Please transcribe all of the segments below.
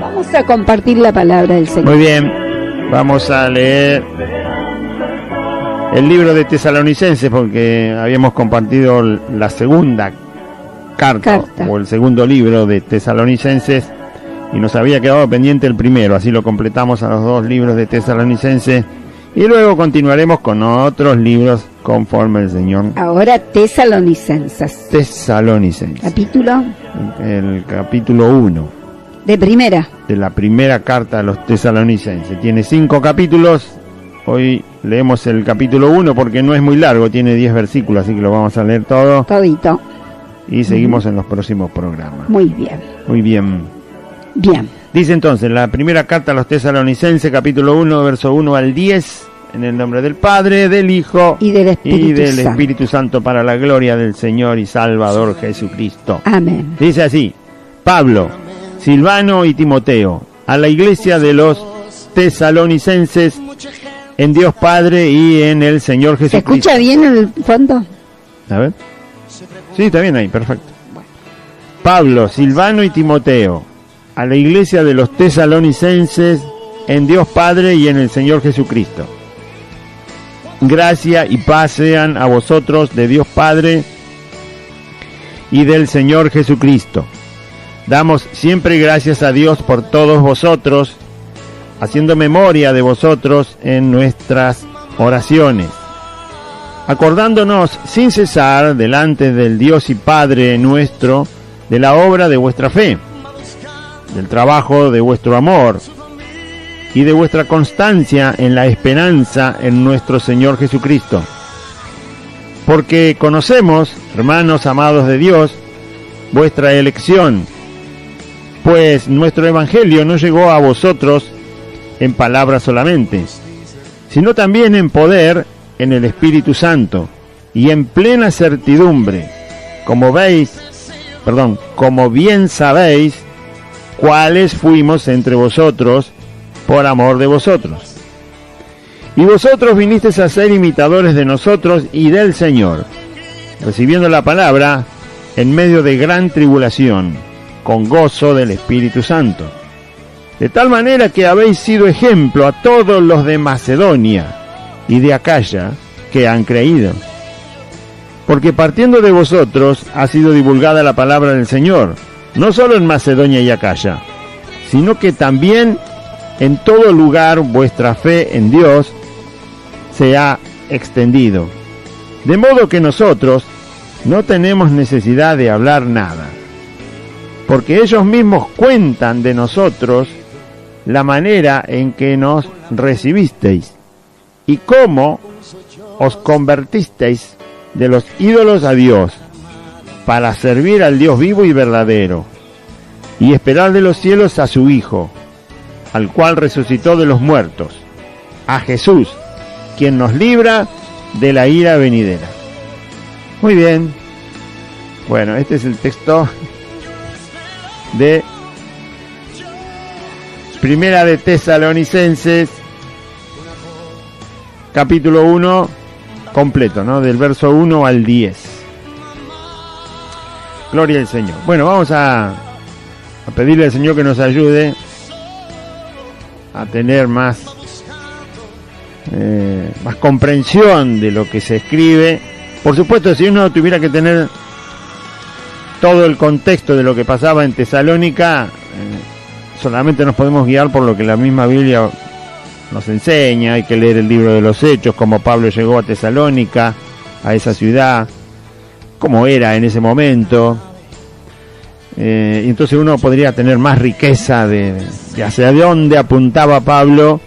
Vamos a compartir la palabra del Señor. Muy bien, vamos a leer el libro de Tesalonicenses, porque habíamos compartido la segunda carta o el segundo libro de Tesalonicenses y nos había quedado pendiente el primero, así lo completamos a los dos libros de Tesalonicenses y luego continuaremos con otros libros conforme el Señor. Ahora Tesalonicenses. Capítulo. El capítulo 1. De primera. De la primera carta a los Tesalonicenses. Tiene 5 capítulos. Hoy leemos el capítulo 1 porque no es muy largo, tiene 10 versículos, así que lo vamos a leer todo. Todito. Y seguimos en los próximos programas. Muy bien. Muy bien. Bien. Dice entonces, la primera carta a los Tesalonicenses, capítulo 1, verso 1 al 10, en el nombre del Padre, del Hijo y del Espíritu Santo, para la gloria del Señor y Salvador Jesucristo. Amén. Dice así: Pablo, Silvano y Timoteo, a la iglesia de los Tesalonicenses, en Dios Padre y en el Señor Jesucristo. ¿Se escucha bien en el fondo? A ver. Sí, está bien ahí, perfecto. Pablo, Silvano y Timoteo, a la iglesia de los Tesalonicenses, en Dios Padre y en el Señor Jesucristo. Gracia y paz sean a vosotros de Dios Padre y del Señor Jesucristo. Damos siempre gracias a Dios por todos vosotros, haciendo memoria de vosotros en nuestras oraciones, acordándonos sin cesar delante del Dios y Padre nuestro de la obra de vuestra fe, del trabajo de vuestro amor y de vuestra constancia en la esperanza en nuestro Señor Jesucristo. Porque conocemos, hermanos amados de Dios, vuestra elección, pues nuestro evangelio no llegó a vosotros en palabras solamente, sino también en poder, en el Espíritu Santo y en plena certidumbre, como bien sabéis, cuáles fuimos entre vosotros por amor de vosotros. Y vosotros vinisteis a ser imitadores de nosotros y del Señor, recibiendo la palabra en medio de gran tribulación, con gozo del Espíritu Santo, de tal manera que habéis sido ejemplo a todos los de Macedonia y de Acaya que han creído. Porque partiendo de vosotros ha sido divulgada la palabra del Señor, no solo en Macedonia y Acaya, sino que también en todo lugar vuestra fe en Dios se ha extendido. De modo que nosotros no tenemos necesidad de hablar nada, porque ellos mismos cuentan de nosotros la manera en que nos recibisteis y cómo os convertisteis de los ídolos a Dios, para servir al Dios vivo y verdadero, y esperar de los cielos a su Hijo, al cual resucitó de los muertos, a Jesús, quien nos libra de la ira venidera. Muy bien. Bueno, este es el texto de Primera de Tesalonicenses, capítulo 1, completo, ¿no? Del verso 1 al 10. Gloria al Señor. Bueno, vamos a pedirle al Señor que nos ayude a tener más comprensión de lo que se escribe. Por supuesto, si uno tuviera que tener todo el contexto de lo que pasaba en Tesalónica, solamente nos podemos guiar por lo que la misma Biblia nos enseña. Hay que leer el libro de los Hechos, cómo Pablo llegó a Tesalónica, a esa ciudad, cómo era en ese momento. Y entonces uno podría tener más riqueza de hacia dónde apuntaba Pablo,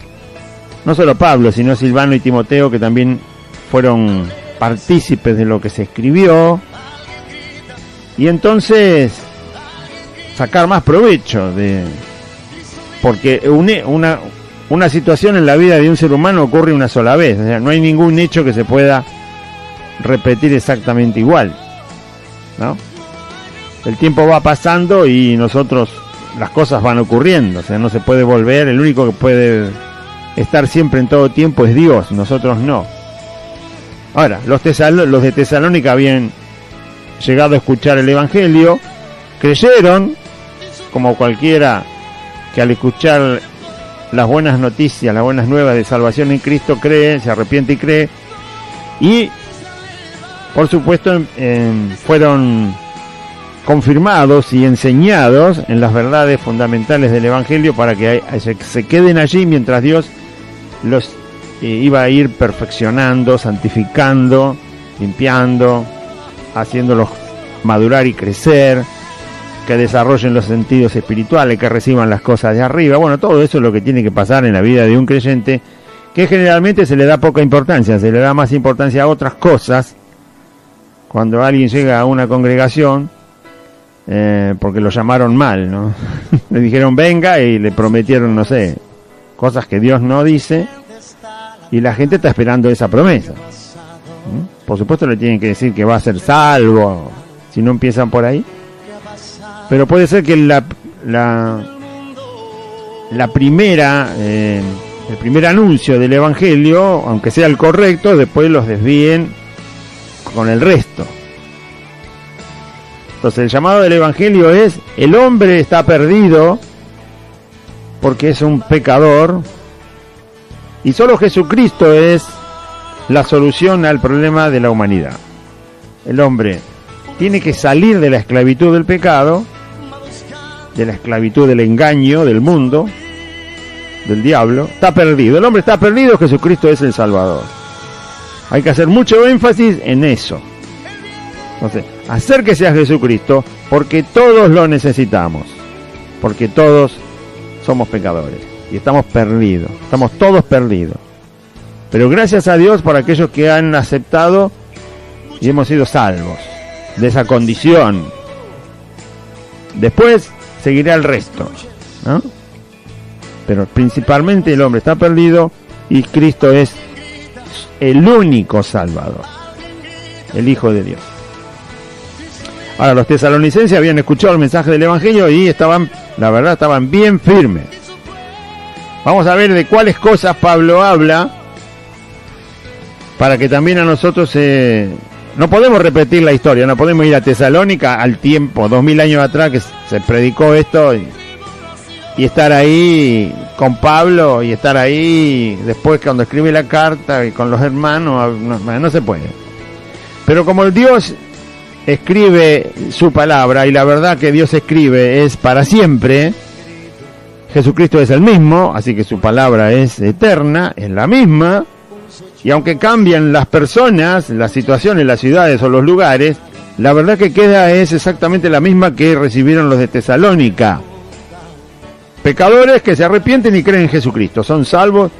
no solo Pablo, sino Silvano y Timoteo, que también fueron partícipes de lo que se escribió, y entonces sacar más provecho porque una situación en la vida de un ser humano ocurre una sola vez, o sea, no hay ningún hecho que se pueda repetir exactamente igual, ¿no? El tiempo va pasando y las cosas van ocurriendo, o sea, no se puede volver. El único que puede estar siempre en todo tiempo es Dios, nosotros no. Ahora, los de Tesalónica habían llegado a escuchar el Evangelio, creyeron, como cualquiera que al escuchar las buenas noticias, las buenas nuevas de salvación en Cristo, cree, se arrepiente y cree, y por supuesto fueron confirmados y enseñados en las verdades fundamentales del Evangelio para que se queden allí mientras Dios los iba a ir perfeccionando, santificando, limpiando, haciéndolos madurar y crecer, que desarrollen los sentidos espirituales, que reciban las cosas de arriba. Bueno, todo eso es lo que tiene que pasar en la vida de un creyente, que generalmente se le da poca importancia, se le da más importancia a otras cosas. Cuando alguien llega a una congregación, porque lo llamaron mal, ¿no? Le dijeron venga y le prometieron, no sé, cosas que Dios no dice, y la gente está esperando esa promesa. Por supuesto le tienen que decir que va a ser salvo, si no empiezan por ahí. Pero puede ser que la primera, el primer anuncio del Evangelio, aunque sea el correcto, después los desvíen con el resto. Entonces el llamado del Evangelio es: el hombre está perdido porque es un pecador, y solo Jesucristo es la solución al problema de la humanidad. El hombre tiene que salir de la esclavitud del pecado, de la esclavitud del engaño del mundo, del diablo. Está perdido, el hombre está perdido, Jesucristo es el Salvador. Hay que hacer mucho énfasis en eso. Entonces, acérquese a Jesucristo, porque todos lo necesitamos, porque todos somos pecadores y estamos perdidos, estamos todos perdidos. Pero gracias a Dios por aquellos que han aceptado y hemos sido salvos de esa condición. Después seguirá el resto, ¿no? Pero principalmente el hombre está perdido y Cristo es el único Salvador, el Hijo de Dios. Ahora, los tesalonicenses habían escuchado el mensaje del Evangelio y estaban, la verdad, estaban bien firmes. Vamos a ver de cuáles cosas Pablo habla, para que también a nosotros no podemos repetir la historia, no podemos ir a Tesalónica al tiempo, 2000 años atrás que se predicó esto, y estar ahí con Pablo, y estar ahí después cuando escribe la carta y con los hermanos, no se puede. Pero como Dios escribe su palabra, y la verdad que Dios escribe es para siempre, Jesucristo es el mismo, así que su palabra es eterna, es la misma, y aunque cambian las personas, las situaciones, las ciudades o los lugares, la verdad que queda es exactamente la misma que recibieron los de Tesalónica. Pecadores que se arrepienten y creen en Jesucristo, son salvos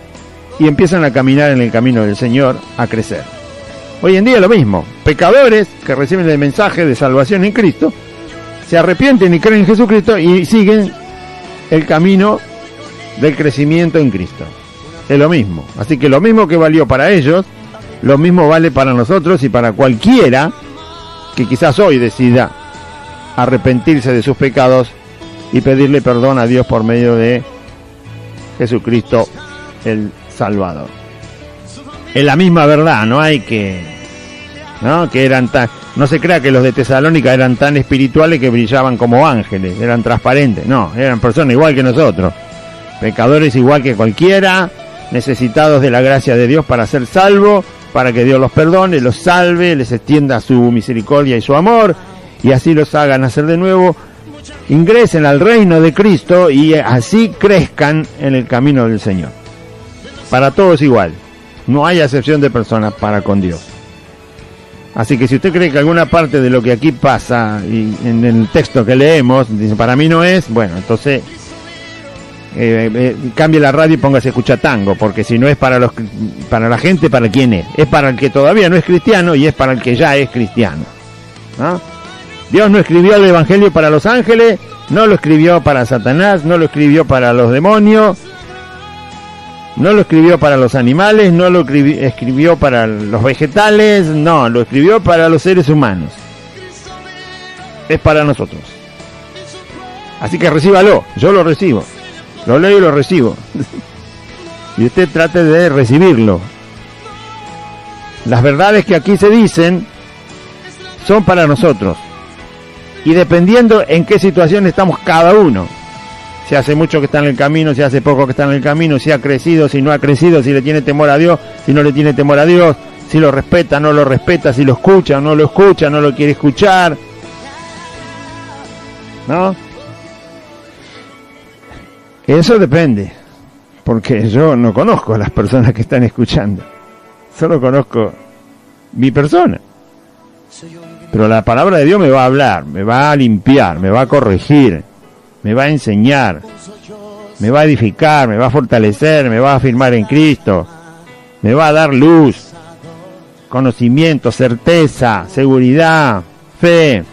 y empiezan a caminar en el camino del Señor, a crecer. Hoy en día lo mismo, pecadores que reciben el mensaje de salvación en Cristo, se arrepienten y creen en Jesucristo y siguen el camino del crecimiento en Cristo. Es lo mismo, así que lo mismo que valió para ellos, lo mismo vale para nosotros y para cualquiera que quizás hoy decida arrepentirse de sus pecados y pedirle perdón a Dios por medio de Jesucristo el Salvador. Es la misma verdad, no hay que, ¿no? Que eran tan, no se crea que los de Tesalónica eran tan espirituales que brillaban como ángeles, eran transparentes, no, eran personas igual que nosotros, pecadores igual que cualquiera, necesitados de la gracia de Dios para ser salvos, para que Dios los perdone, los salve, les extienda su misericordia y su amor, y así los haga nacer de nuevo, ingresen al reino de Cristo y así crezcan en el camino del Señor. Para todos igual, no hay acepción de personas para con Dios. Así que si usted cree que alguna parte de lo que aquí pasa y en el texto que leemos dice para mí no es, bueno, entonces cambie la radio y póngase a escuchar tango, porque si no es para la gente, ¿para quién es? Es para el que todavía no es cristiano y es para el que ya es cristiano, ¿no? Dios no escribió el Evangelio para los ángeles, no lo escribió para Satanás, no lo escribió para los demonios, no lo escribió para los animales, no lo escribió para los vegetales, no, lo escribió para los seres humanos. Es para nosotros. Así que recíbalo, yo lo recibo. Lo leo y lo recibo. Y usted trate de recibirlo. Las verdades que aquí se dicen son para nosotros. Y dependiendo en qué situación estamos cada uno. si hace mucho que está en el camino, si hace poco que está en el camino, si ha crecido, si no ha crecido, si le tiene temor a Dios, si no le tiene temor a Dios, si lo respeta, no lo respeta, si lo escucha o no lo escucha, no lo quiere escuchar, ¿no? Eso depende, porque yo no conozco a las personas que están escuchando, solo conozco mi persona. Pero la palabra de Dios me va a hablar, me va a limpiar, me va a corregir, me va a enseñar, me va a edificar, me va a fortalecer, me va a afirmar en Cristo, me va a dar luz, conocimiento, certeza, seguridad, fe,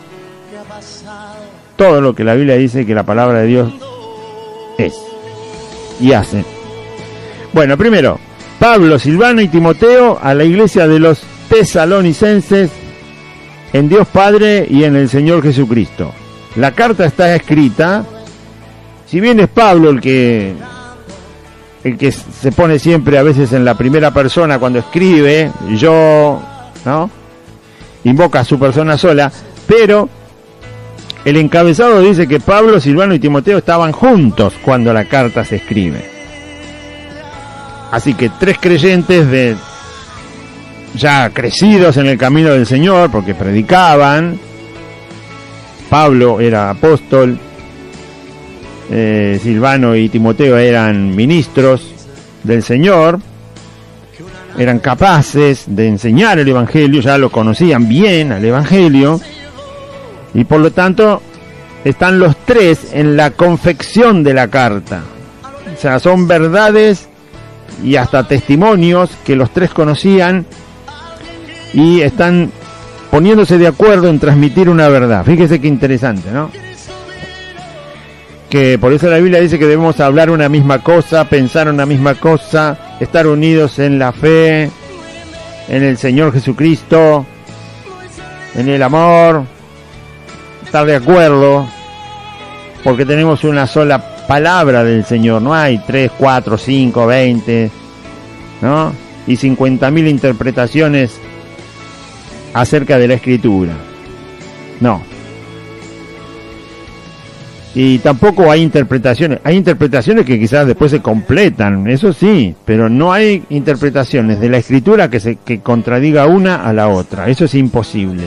todo lo que la Biblia dice que la palabra de Dios es y hace. Bueno, primero, Pablo, Silvano y Timoteo a la iglesia de los tesalonicenses en Dios Padre y en el Señor Jesucristo. La carta está escrita, si bien es Pablo el que se pone siempre a veces en la primera persona cuando escribe, yo, ¿no? Invoca a su persona sola, pero el encabezado dice que Pablo, Silvano y Timoteo estaban juntos cuando la carta se escribe. Así que 3 creyentes ya crecidos en el camino del Señor, porque predicaban. Pablo era apóstol, Silvano y Timoteo eran ministros del Señor, eran capaces de enseñar el Evangelio, ya lo conocían bien al Evangelio, y por lo tanto están los 3 en la confección de la carta. O sea, son verdades y hasta testimonios que los 3 conocían y están poniéndose de acuerdo en transmitir una verdad. Fíjese qué interesante, ¿no? Que por eso la Biblia dice que debemos hablar una misma cosa, pensar una misma cosa, estar unidos en la fe, en el Señor Jesucristo, en el amor, estar de acuerdo, porque tenemos una sola palabra del Señor, no hay 3, 4, 5, 20, ¿no? Y 50.000 interpretaciones acerca de la Escritura. No. Y tampoco hay interpretaciones que quizás después se completan, eso sí, pero no hay interpretaciones de la Escritura que contradiga una a la otra, eso es imposible.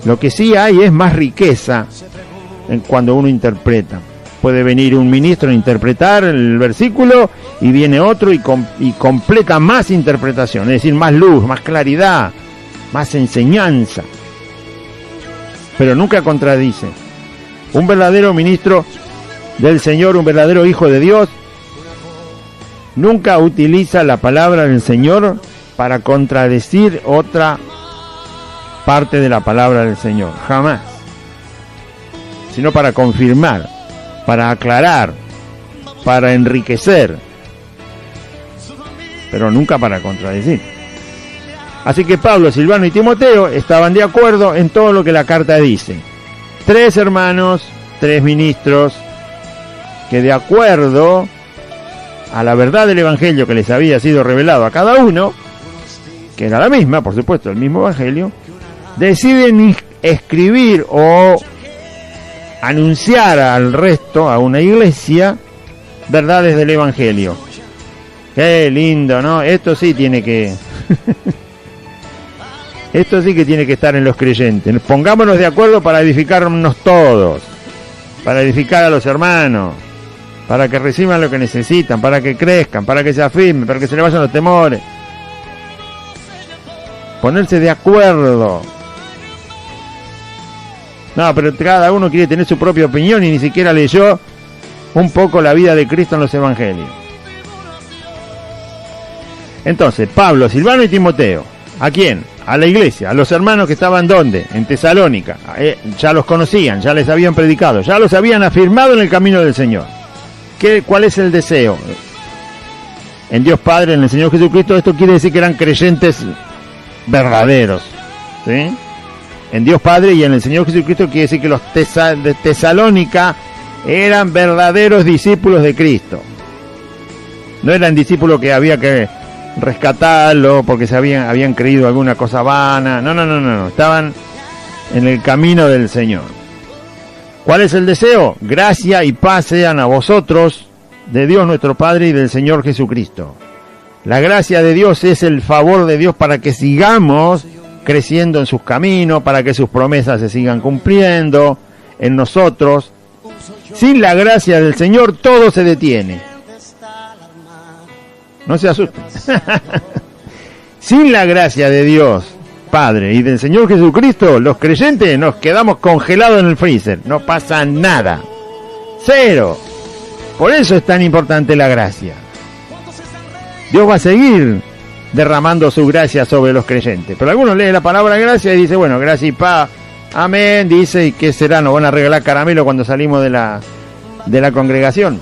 Lo que sí hay es más riqueza cuando uno interpreta. Puede venir un ministro a interpretar el versículo y viene otro y completa más interpretación, es decir, más luz, más claridad, más enseñanza, pero nunca contradice. Un verdadero ministro del Señor, un verdadero hijo de Dios, nunca utiliza la palabra del Señor para contradecir otra parte de la palabra del Señor, jamás, sino para confirmar, para aclarar, para enriquecer, pero nunca para contradecir. Así que Pablo, Silvano y Timoteo estaban de acuerdo en todo lo que la carta dice. 3 hermanos, 3 ministros, que de acuerdo a la verdad del Evangelio que les había sido revelado a cada uno, que era la misma, por supuesto, el mismo Evangelio, deciden escribir o anunciar al resto, a una iglesia, verdades del Evangelio. Qué lindo, ¿no? Esto sí tiene que... Esto sí que tiene que estar en los creyentes. Pongámonos de acuerdo para edificarnos todos, para edificar a los hermanos, para que reciban lo que necesitan, para que crezcan, para que se afirmen, para que se le vayan los temores. Ponerse de acuerdo. No, pero cada uno quiere tener su propia opinión y ni siquiera leyó un poco la vida de Cristo en los evangelios. Entonces, Pablo, Silvano y Timoteo, ¿a quién? A la iglesia, a los hermanos que estaban ¿dónde? En Tesalónica. Ya los conocían, ya les habían predicado, ya los habían afirmado en el camino del Señor. ¿Cuál es el deseo? En Dios Padre, en el Señor Jesucristo. Esto quiere decir que eran creyentes verdaderos, ¿sí? En Dios Padre y en el Señor Jesucristo quiere decir que los de Tesalónica eran verdaderos discípulos de Cristo. No eran discípulos que había que rescatarlo porque habían creído alguna cosa vana. No. Estaban en el camino del Señor. ¿Cuál es el deseo? Gracia y paz sean a vosotros, de Dios nuestro Padre y del Señor Jesucristo. La gracia de Dios es el favor de Dios para que sigamos creciendo en sus caminos, para que sus promesas se sigan cumpliendo en nosotros. Sin la gracia del Señor todo se detiene. No se asusten. Sin la gracia de Dios, Padre, y del Señor Jesucristo, los creyentes nos quedamos congelados en el freezer. No pasa nada. Cero. Por eso es tan importante la gracia. Dios va a seguir derramando su gracia sobre los creyentes. Pero algunos leen la palabra gracia y dicen, bueno, gracia y paz, amén, dice, ¿y qué será? ¿Nos van a regalar caramelo cuando salimos de la congregación?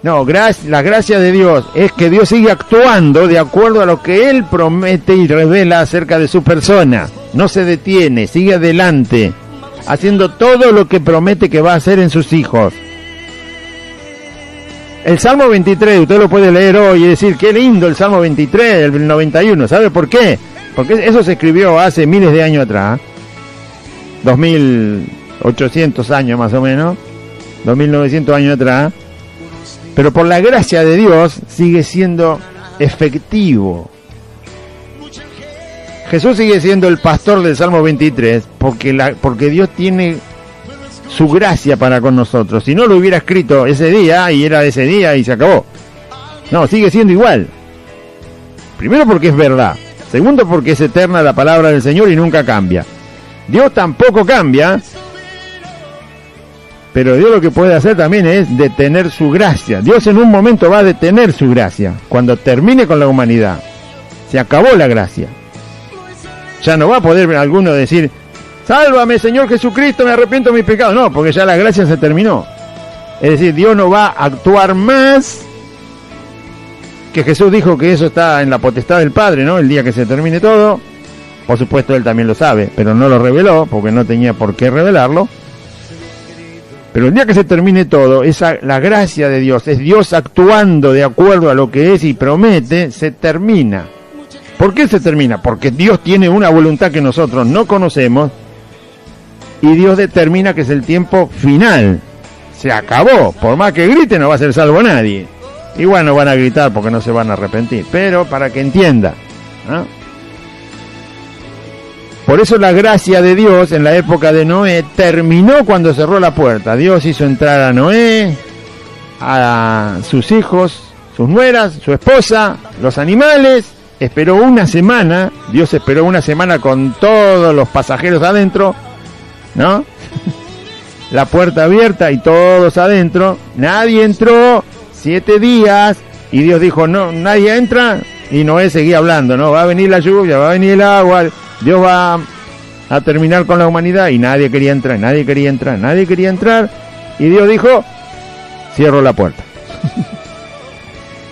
No, la gracia de Dios es que Dios sigue actuando de acuerdo a lo que Él promete y revela acerca de su persona. No se detiene, sigue adelante, haciendo todo lo que promete que va a hacer en sus hijos. El Salmo 23, usted lo puede leer hoy y decir, qué lindo el Salmo 23, el 91. ¿Sabe por qué? Porque eso se escribió hace miles de años atrás, 2800 años más o menos, 2900 años atrás, pero por la gracia de Dios sigue siendo efectivo. Jesús sigue siendo el pastor del Salmo 23 porque Dios tiene su gracia para con nosotros. Si no lo hubiera escrito ese día y era ese día y se acabó. No, sigue siendo igual. Primero porque es verdad. Segundo porque es eterna la palabra del Señor y nunca cambia. Dios tampoco cambia, pero Dios lo que puede hacer también es detener su gracia. Dios en un momento va a detener su gracia. Cuando termine con la humanidad, se acabó la gracia. Ya no va a poder alguno decir, sálvame Señor Jesucristo, me arrepiento de mis pecados. No, porque ya la gracia se terminó. Es decir, Dios no va a actuar más, que Jesús dijo que eso está en la potestad del Padre, ¿no? El día que se termine todo. Por supuesto Él también lo sabe, pero no lo reveló, porque no tenía por qué revelarlo. Pero el día que se termine todo, la gracia de Dios, es Dios actuando de acuerdo a lo que es y promete, se termina. ¿Por qué se termina? Porque Dios tiene una voluntad que nosotros no conocemos y Dios determina que es el tiempo final. Se acabó. Por más que grite no va a ser salvo nadie. Igual no van a gritar porque no se van a arrepentir, pero para que entienda, ¿no? Por eso la gracia de Dios en la época de Noé terminó cuando cerró la puerta. Dios hizo entrar a Noé, a sus hijos, sus nueras, su esposa, los animales. Esperó una semana. Dios esperó una semana con todos los pasajeros adentro, ¿no? La puerta abierta y todos adentro. Nadie entró. 7 días. Y Dios dijo, no, nadie entra. Y Noé seguía hablando, ¿no? Va a venir la lluvia, va a venir el agua. Dios va a terminar con la humanidad y nadie quería entrar, nadie quería entrar, nadie quería entrar. Y Dios dijo, cierro la puerta.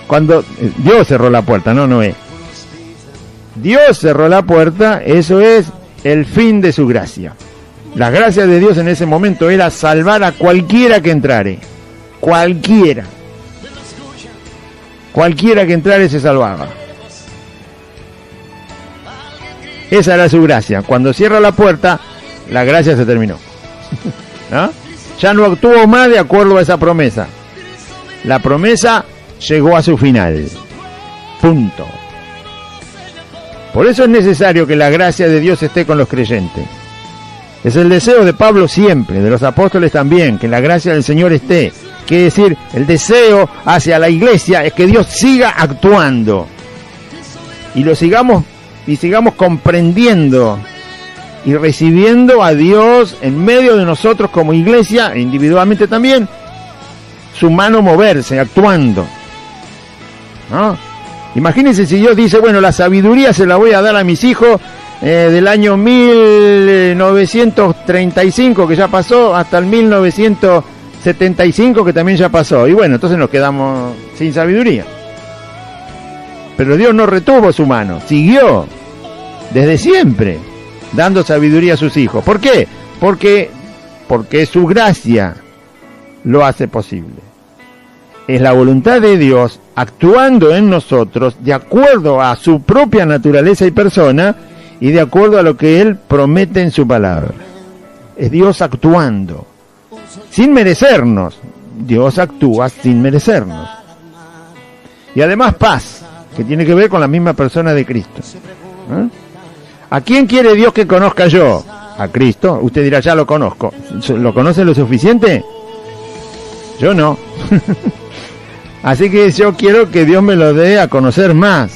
Cuando Dios cerró la puerta, no Noé. Dios cerró la puerta, eso es el fin de su gracia. La gracia de Dios en ese momento era salvar a cualquiera que entrare. Cualquiera. Cualquiera que entrare se salvaba. Esa era su gracia. Cuando cierra la puerta, la gracia se terminó. ¿No? Ya no actuó más de acuerdo a esa promesa. La promesa llegó a su final. Punto. Por eso es necesario que la gracia de Dios esté con los creyentes. Es el deseo de Pablo siempre, de los apóstoles también, que la gracia del Señor esté. Quiere decir, el deseo hacia la iglesia es que Dios siga actuando. Y sigamos comprendiendo y recibiendo a Dios en medio de nosotros como iglesia, e individualmente también, su mano moverse, actuando, ¿no? Imagínense si Dios dice, bueno, la sabiduría se la voy a dar a mis hijos del año 1935, que ya pasó, hasta el 1975, que también ya pasó, y bueno, entonces nos quedamos sin sabiduría. Pero Dios no retuvo su mano, siguió desde siempre dando sabiduría a sus hijos. ¿Por qué? Porque su gracia lo hace posible. Es la voluntad de Dios actuando en nosotros de acuerdo a su propia naturaleza y persona y de acuerdo a lo que Él promete en su palabra. Es Dios actuando. sin merecernos. Dios actúa sin merecernos. Y además paz, que tiene que ver con la misma persona de Cristo. ¿A quién quiere Dios que conozca yo? A Cristo. Usted dirá, ya lo conozco. ¿Lo conoce lo suficiente? Yo no. Así que yo quiero que Dios me lo dé a conocer más.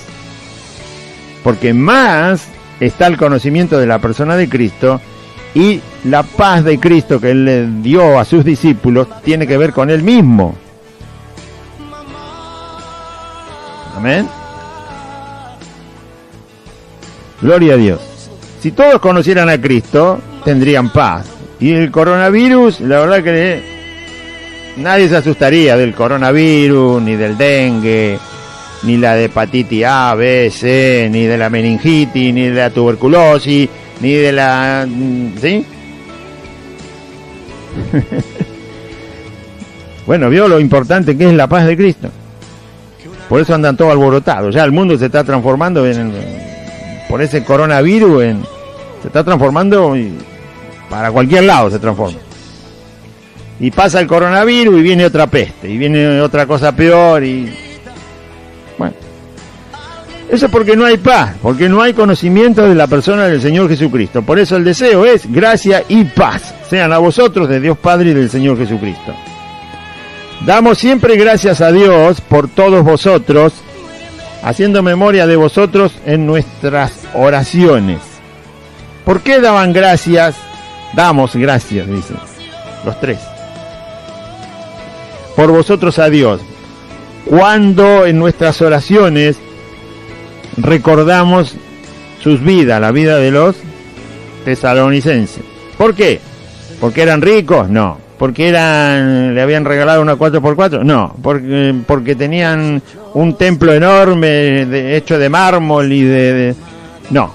Porque más está el conocimiento de la persona de Cristo, y la paz de Cristo que Él le dio a sus discípulos tiene que ver con Él mismo. Amén. Gloria a Dios. Si todos conocieran a Cristo, tendrían paz. Y el coronavirus, la verdad que nadie se asustaría del coronavirus, ni del dengue, ni la de hepatitis A, B, C, ni de la meningitis, ni de la tuberculosis, ni de la... ¿sí? Bueno, vio lo importante que es la paz de Cristo. Por eso andan todos alborotados. Ya el mundo se está transformando por ese coronavirus, se está transformando para cualquier lado se transforma. Y pasa el coronavirus y viene otra peste, y viene otra cosa peor, y bueno, eso es porque no hay paz, porque no hay conocimiento de la persona del Señor Jesucristo. Por eso el deseo es gracia y paz sean a vosotros de Dios Padre y del Señor Jesucristo. Damos siempre gracias a Dios por todos vosotros, haciendo memoria de vosotros en nuestras oraciones. ¿Por qué daban gracias? Damos gracias, dicen los tres. Por vosotros a Dios. Cuando en nuestras oraciones recordamos sus vidas, la vida de los tesalonicenses. ¿Por qué? ¿Porque eran ricos? No. ¿Porque le habían regalado una 4x4? No. ¿Porque tenían un templo enorme hecho de mármol y no.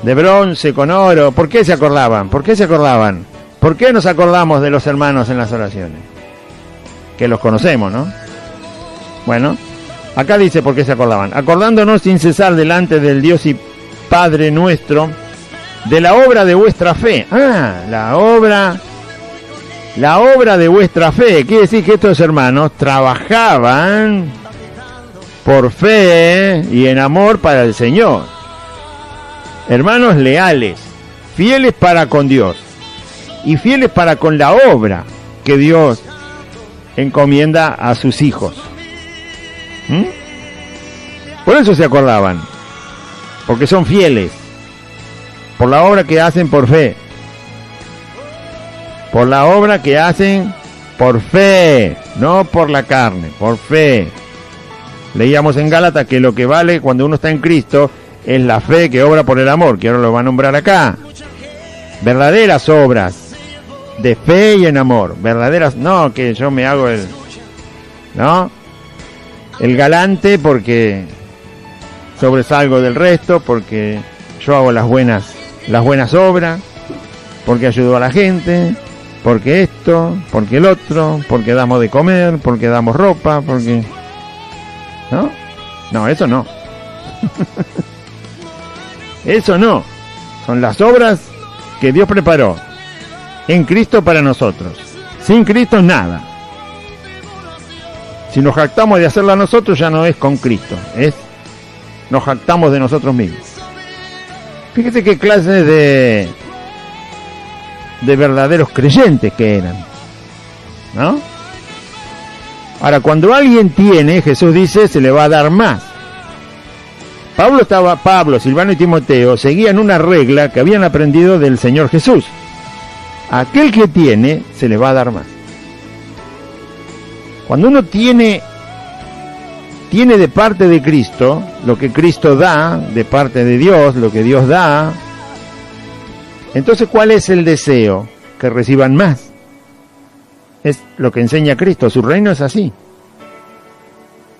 De bronce con oro. ¿Por qué se acordaban? ¿Por qué se acordaban? ¿Por qué nos acordamos de los hermanos en las oraciones? Que los conocemos, ¿no? Bueno, acá dice por qué se acordaban. Acordándonos sin cesar delante del Dios y Padre nuestro de la obra de vuestra fe. La obra de vuestra fe. Quiere decir que estos hermanos trabajaban por fe y en amor para el Señor. Hermanos leales, fieles para con Dios y fieles para con la obra que Dios encomienda a sus hijos. Por eso se acordaban, porque son fieles por la obra que hacen por fe, por la obra que hacen por fe, no por la carne, por fe. Leíamos en Gálatas que lo que vale cuando uno está en Cristo es la fe que obra por el amor, que ahora lo va a nombrar acá. Verdaderas obras de fe y en amor, verdaderas, no que yo me hago el galante porque sobresalgo del resto, porque yo hago las buenas obras, porque ayudo a la gente, porque esto, porque el otro, porque damos de comer, porque damos ropa, porque... No, eso no. Eso no. Son las obras que Dios preparó en Cristo para nosotros. Sin Cristo nada. Si nos jactamos de hacerla nosotros, ya no es con Cristo, nos jactamos de nosotros mismos. Fíjese qué clase de verdaderos creyentes que eran, ¿no? Ahora, cuando alguien tiene, Jesús dice, se le va a dar más. Pablo, Silvano y Timoteo seguían una regla que habían aprendido del Señor Jesús. Aquel que tiene, se le va a dar más. Cuando uno tiene de parte de Cristo, lo que Cristo da, de parte de Dios, lo que Dios da, entonces ¿cuál es el deseo? Que reciban más. Es lo que enseña Cristo, su reino es así.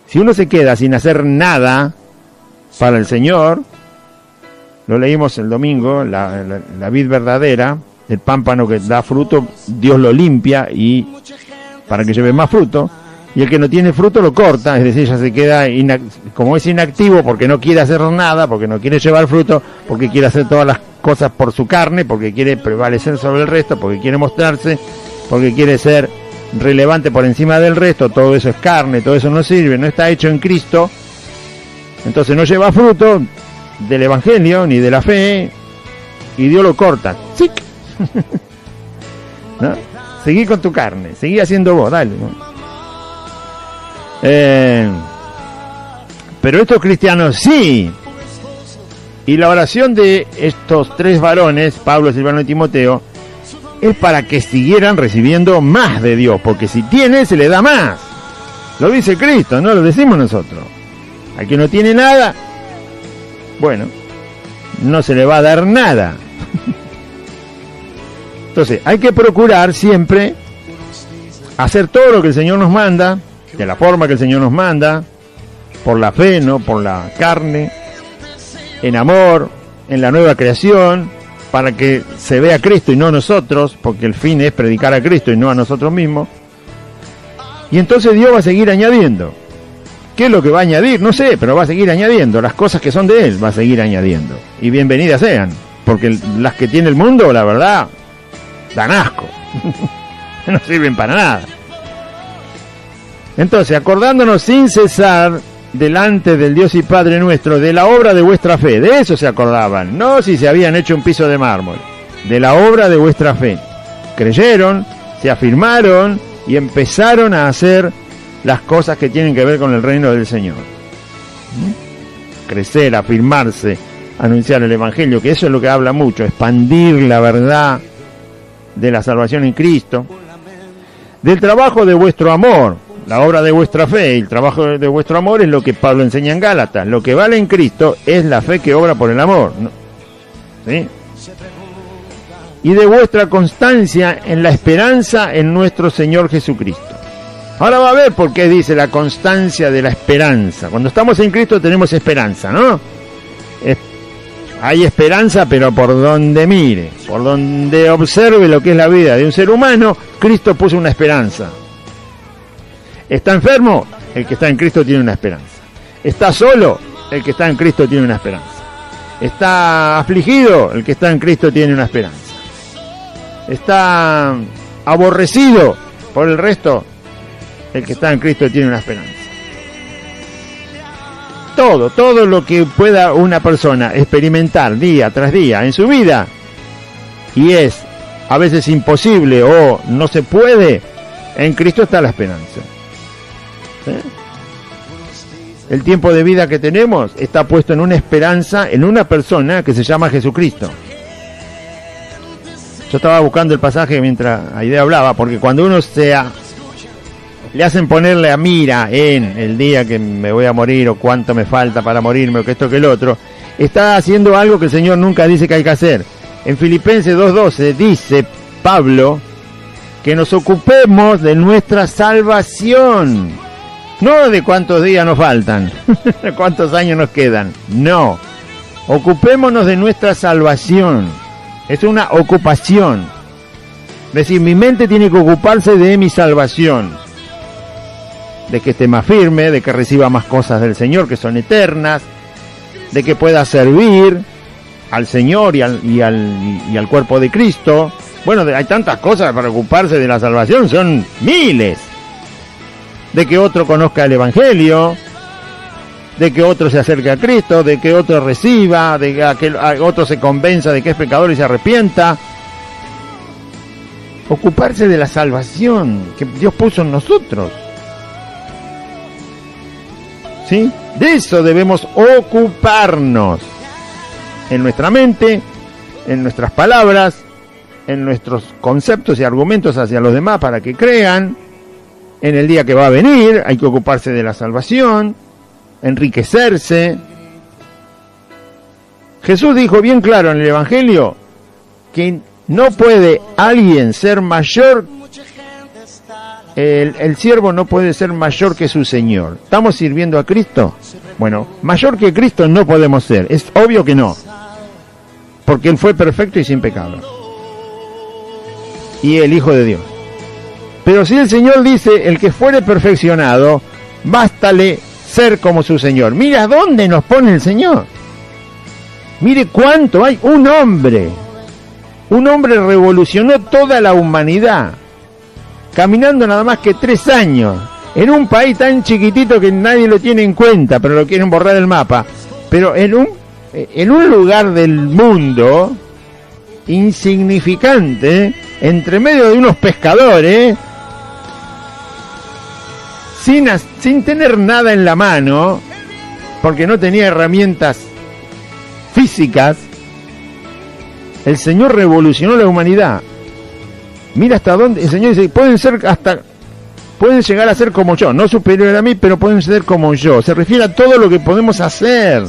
Si uno se queda sin hacer nada para el Señor, lo leímos el domingo, la vid verdadera, el pámpano que da fruto, Dios lo limpia y para que lleve más fruto, y el que no tiene fruto lo corta, es decir, ya se queda como es inactivo porque no quiere hacer nada, porque no quiere llevar fruto, porque quiere hacer todas las cosas por su carne, porque quiere prevalecer sobre el resto, porque quiere mostrarse, porque quiere ser relevante por encima del resto. Todo eso es carne, todo eso no sirve, no está hecho en Cristo. Entonces no lleva fruto del Evangelio ni de la fe, y Dios lo corta. ¡Sic! ¿No? Seguí con tu carne, seguí haciendo vos, dale, ¿no? Pero estos cristianos sí. Y la oración de estos tres varones, Pablo, Silvano y Timoteo, es para que siguieran recibiendo más de Dios, porque si tiene, se le da más. Lo dice Cristo, no lo decimos nosotros. Al que no tiene nada, bueno, no se le va a dar nada. Entonces, hay que procurar siempre hacer todo lo que el Señor nos manda, de la forma que el Señor nos manda, por la fe, no por la carne, en amor, en la nueva creación, para que se vea a Cristo y no a nosotros, porque el fin es predicar a Cristo y no a nosotros mismos. Y entonces Dios va a seguir añadiendo. ¿Qué es lo que va a añadir? No sé, pero va a seguir añadiendo. Las cosas que son de Él va a seguir añadiendo. Y bienvenidas sean, porque las que tiene el mundo, la verdad, dan asco. No sirven para nada. Entonces, acordándonos sin cesar delante del Dios y Padre nuestro de la obra de vuestra fe, de eso se acordaban, no si se habían hecho un piso de mármol, de la obra de vuestra fe. Creyeron, se afirmaron y empezaron a hacer las cosas que tienen que ver con el reino del Señor. Crecer, afirmarse, anunciar el Evangelio, que eso es lo que habla mucho, expandir la verdad de la salvación en Cristo, del trabajo de vuestro amor, la obra de vuestra fe y el trabajo de vuestro amor es lo que Pablo enseña en Gálatas. Lo que vale en Cristo es la fe que obra por el amor, ¿no? ¿Sí? Y de vuestra constancia en la esperanza en nuestro Señor Jesucristo. Ahora va a ver por qué dice la constancia de la esperanza. Cuando estamos en Cristo tenemos esperanza, ¿no? Hay esperanza, pero por donde mire, por donde observe lo que es la vida de un ser humano, Cristo puso una esperanza. ¿Está enfermo? El que está en Cristo tiene una esperanza. ¿Está solo? El que está en Cristo tiene una esperanza. ¿Está afligido? El que está en Cristo tiene una esperanza. ¿Está aborrecido por el resto? El que está en Cristo tiene una esperanza. Todo lo que pueda una persona experimentar día tras día en su vida, y es a veces imposible o no se puede, en Cristo está la esperanza. El tiempo de vida que tenemos está puesto en una esperanza, en una persona que se llama Jesucristo. Yo estaba buscando el pasaje mientras Aide hablaba, porque cuando uno le hacen ponerle a mira en el día que me voy a morir, o cuánto me falta para morirme, o que esto que el otro, está haciendo algo que el Señor nunca dice que hay que hacer. En Filipenses 2:12 dice Pablo que nos ocupemos de nuestra salvación. No de cuántos días nos faltan, cuántos años nos quedan. No, ocupémonos de nuestra salvación. Es una ocupación. Es decir, mi mente tiene que ocuparse de mi salvación, de que esté más firme, de que reciba más cosas del Señor que son eternas, de que pueda servir al Señor y al cuerpo de Cristo. Bueno, hay tantas cosas para ocuparse de la salvación, son miles. De que otro conozca el Evangelio, de que otro se acerque a Cristo, de que otro reciba, de que otro se convenza de que es pecador y se arrepienta. Ocuparse de la salvación que Dios puso en nosotros. ¿Sí? De eso debemos ocuparnos. En nuestra mente, en nuestras palabras, en nuestros conceptos y argumentos hacia los demás para que crean. En el día que va a venir hay que ocuparse de la salvación, enriquecerse. Jesús dijo bien claro en el Evangelio que no puede alguien ser mayor, el siervo no puede ser mayor que su Señor. ¿Estamos sirviendo a Cristo? Bueno, mayor que Cristo no podemos ser, es obvio que no, porque Él fue perfecto y sin pecado, y el Hijo de Dios. Pero si el Señor dice, el que fuere perfeccionado, bástale ser como su Señor. Mira dónde nos pone el Señor. Mire cuánto hay. Un hombre revolucionó toda la humanidad, caminando nada más que 3 años, en un país tan chiquitito que nadie lo tiene en cuenta, pero lo quieren borrar del mapa, pero en un lugar del mundo insignificante, entre medio de unos pescadores, sin tener nada en la mano, porque no tenía herramientas físicas. El Señor revolucionó la humanidad. Mira hasta dónde el Señor dice, pueden llegar a ser como yo, no superior a mí, pero pueden ser como yo. Se refiere a todo lo que podemos hacer,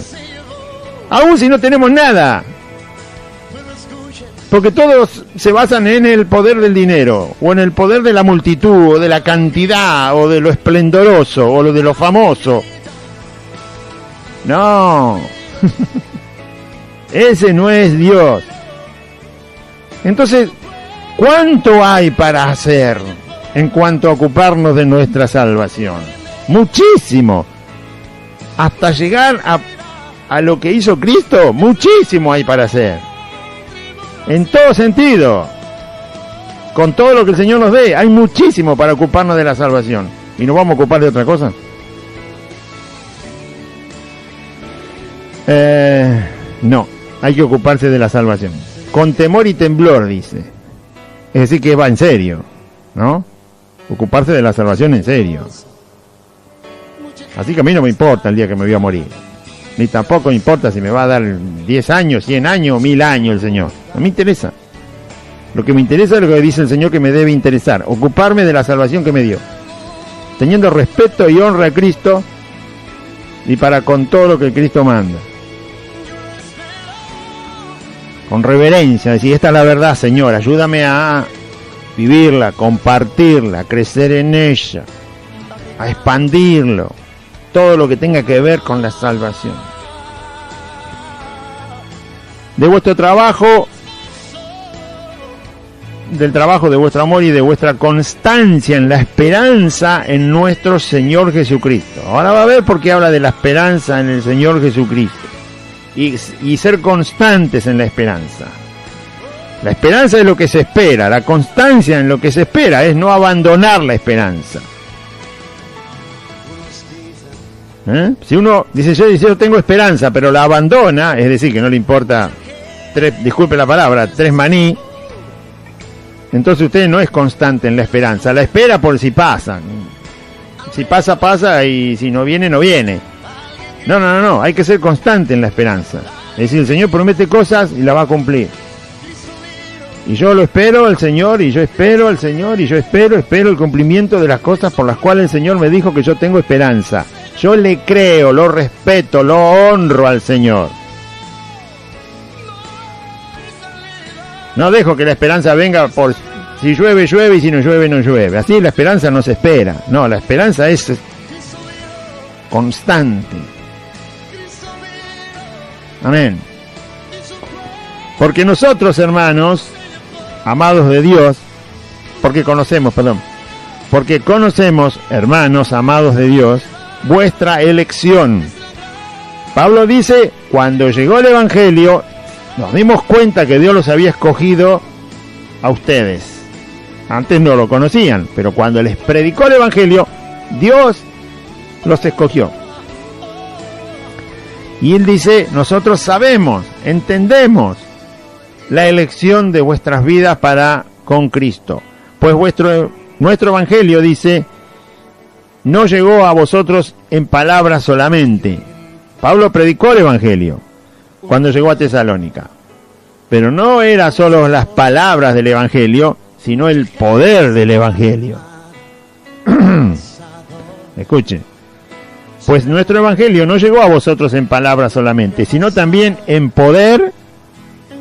aún si no tenemos nada, porque todos se basan en el poder del dinero, o en el poder de la multitud, o de la cantidad, o de lo esplendoroso, o de lo famoso. No. Ese no es Dios. Entonces, ¿cuánto hay para hacer en cuanto a ocuparnos de nuestra salvación? Muchísimo. Hasta llegar a lo que hizo Cristo, muchísimo hay para hacer. En todo sentido. Con todo lo que el Señor nos dé, hay muchísimo para ocuparnos de la salvación. ¿Y nos vamos a ocupar de otra cosa? No, hay que ocuparse de la salvación. Con temor y temblor, dice. Es decir, que va en serio, ¿no? Ocuparse de la salvación en serio. Así que a mí no me importa el día que me voy a morir. Ni tampoco me importa si me va a dar 10 años, 100 años, 1000 años el Señor. No me interesa. Lo que me interesa es lo que dice el Señor que me debe interesar. Ocuparme de la salvación que me dio. Teniendo respeto y honra a Cristo y para con todo lo que Cristo manda. Con reverencia, decir, esta es la verdad, Señor, ayúdame a vivirla, compartirla, a crecer en ella, a expandirlo, todo lo que tenga que ver con la salvación. De vuestro trabajo, del trabajo de vuestro amor y de vuestra constancia en la esperanza en nuestro Señor Jesucristo. Ahora va a ver por qué habla de la esperanza en el Señor Jesucristo. Y ser constantes en la esperanza. La esperanza es lo que se espera, la constancia en lo que se espera es no abandonar la esperanza. Si uno dice yo tengo esperanza, pero la abandona, es decir, que no le importa, disculpe la palabra, 3 maní, entonces usted no es constante en la esperanza, la espera por si pasa. Si pasa, pasa, y si no viene, no viene. No, hay que ser constante en la esperanza. Es decir, el Señor promete cosas y la va a cumplir. Y yo lo espero al Señor, y yo espero al Señor, y yo espero el cumplimiento de las cosas por las cuales el Señor me dijo que yo tengo esperanza. Yo le creo, lo respeto, lo honro al Señor. No dejo que la esperanza venga por si llueve, llueve, y si no llueve, no llueve. Así la esperanza no se espera. No, la esperanza es constante. Amén. Porque nosotros, hermanos, amados de Dios, porque conocemos, hermanos, amados de Dios, vuestra elección. Pablo dice, cuando llegó el Evangelio, nos dimos cuenta que Dios los había escogido a ustedes. Antes no lo conocían, pero cuando les predicó el Evangelio, Dios los escogió. Y él dice, nosotros sabemos, entendemos la elección de vuestras vidas para con Cristo. Pues nuestro Evangelio, dice, no llegó a vosotros en palabras solamente. Pablo predicó el Evangelio cuando llegó a Tesalónica. Pero no era solo las palabras del Evangelio, sino el poder del Evangelio. Escuchen. Pues nuestro Evangelio no llegó a vosotros en palabras solamente, sino también en poder,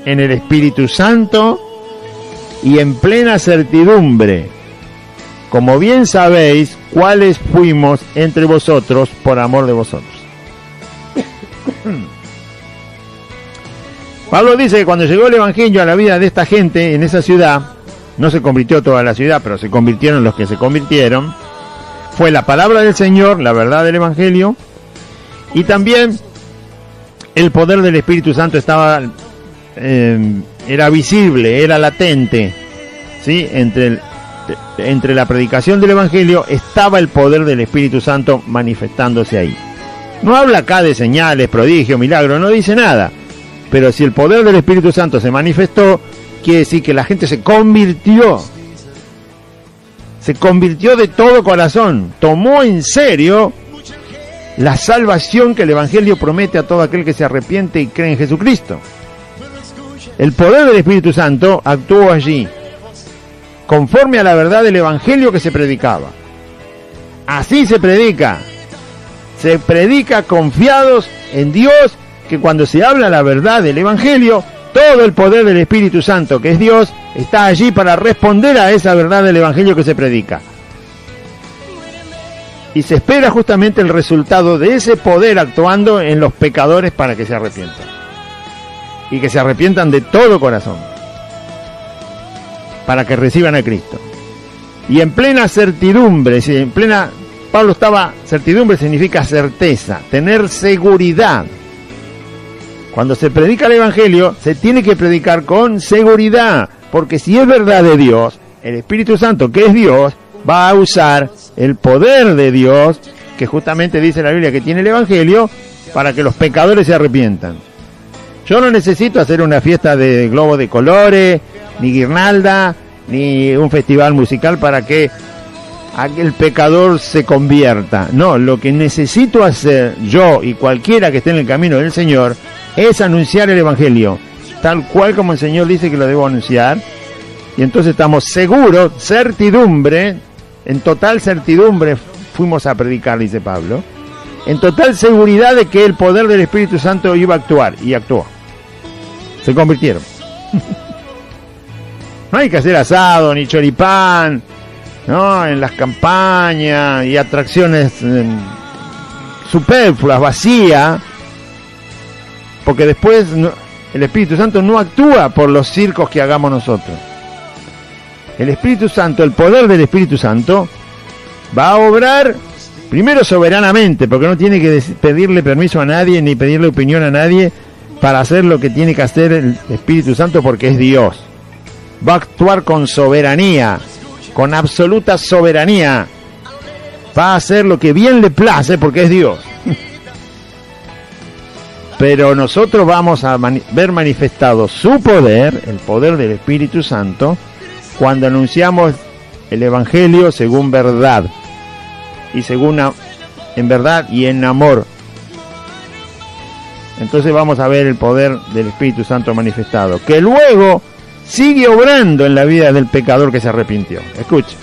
en el Espíritu Santo y en plena certidumbre, como bien sabéis cuáles fuimos entre vosotros por amor de vosotros. Pablo dice que cuando llegó el Evangelio a la vida de esta gente en esa ciudad, no se convirtió toda la ciudad, pero se convirtieron los que se convirtieron, fue la palabra del Señor, la verdad del Evangelio, y también el poder del Espíritu Santo estaba, era visible, era latente, ¿sí? Entre la predicación del Evangelio estaba el poder del Espíritu Santo manifestándose ahí. No habla acá de señales, prodigios, milagros, no dice nada. Pero si el poder del Espíritu Santo se manifestó, quiere decir que la gente se convirtió de todo corazón, tomó en serio la salvación que el Evangelio promete a todo aquel que se arrepiente y cree en Jesucristo. El poder del Espíritu Santo actuó allí, conforme a la verdad del Evangelio que se predicaba. Así se predica confiados en Dios, que cuando se habla la verdad del Evangelio, todo el poder del Espíritu Santo, que es Dios, está allí para responder a esa verdad del Evangelio que se predica. Y se espera justamente el resultado de ese poder actuando en los pecadores para que se arrepientan. Y que se arrepientan de todo corazón. Para que reciban a Cristo. Y en plena certidumbre, certidumbre significa certeza, tener seguridad. Cuando se predica el Evangelio, se tiene que predicar con seguridad, porque si es verdad de Dios, el Espíritu Santo, que es Dios, va a usar el poder de Dios, que justamente dice la Biblia que tiene el Evangelio, para que los pecadores se arrepientan. Yo no necesito hacer una fiesta de globo de colores, ni guirnalda, ni un festival musical para que aquel pecador se convierta. No, lo que necesito hacer yo y cualquiera que esté en el camino del Señor es anunciar el Evangelio, tal cual como el Señor dice que lo debo anunciar. Y entonces estamos seguros, certidumbre, en total certidumbre fuimos a predicar, dice Pablo, en total seguridad de que el poder del Espíritu Santo iba a actuar, y actuó. Se convirtieron. No hay que hacer asado, ni choripán, ¿no? En las campañas y atracciones superfluas, vacías, porque después el Espíritu Santo no actúa por los circos que hagamos nosotros. El Espíritu Santo, el poder del Espíritu Santo, va a obrar primero soberanamente, porque no tiene que pedirle permiso a nadie, ni pedirle opinión a nadie para hacer lo que tiene que hacer el Espíritu Santo, porque es Dios. Va a actuar con soberanía, con absoluta soberanía. Va a hacer lo que bien le place, porque es Dios. Pero nosotros vamos a ver manifestado su poder, el poder del Espíritu Santo, cuando anunciamos el Evangelio según verdad, y en verdad y en amor. Entonces vamos a ver el poder del Espíritu Santo manifestado, que luego sigue obrando en la vida del pecador que se arrepintió. Escuche.